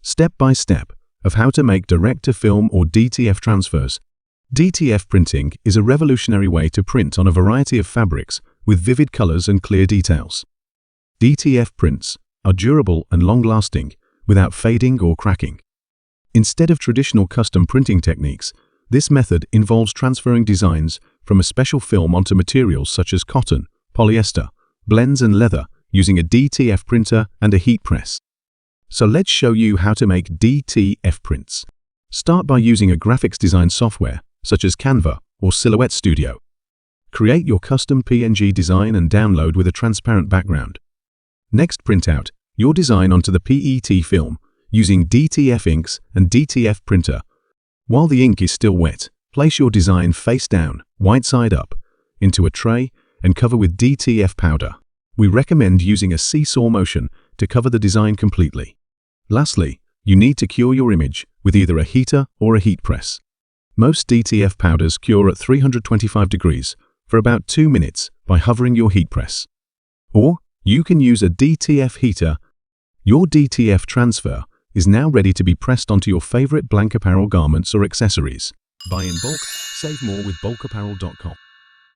Step by step of how to make direct-to-film or DTF transfers. DTF printing is a revolutionary way to print on a variety of fabrics with vivid colors and clear details. DTF prints are durable and long-lasting without fading or cracking. Instead of traditional custom printing techniques, this method involves transferring designs from a special film onto materials such as cotton, polyester, blends and leather using a DTF printer and a heat press. So let's show you how to make DTF prints. Start by using a graphics design software such as Canva or Silhouette Studio. Create your custom PNG design and download with a transparent background. Next, print out your design onto the PET film using DTF inks and DTF printer. While the ink is still wet, place your design face down, white side up, into a tray and cover with DTF powder. We recommend using a seesaw motion to cover the design completely. Lastly, you need to cure your image with either a heater or a heat press. Most DTF powders cure at 325 degrees for about 2 minutes by hovering your heat press. Or you can use a DTF heater. Your DTF transfer is now ready to be pressed onto your favorite BulkApparel garments or accessories. Buy in bulk, save more with BulkApparel.com.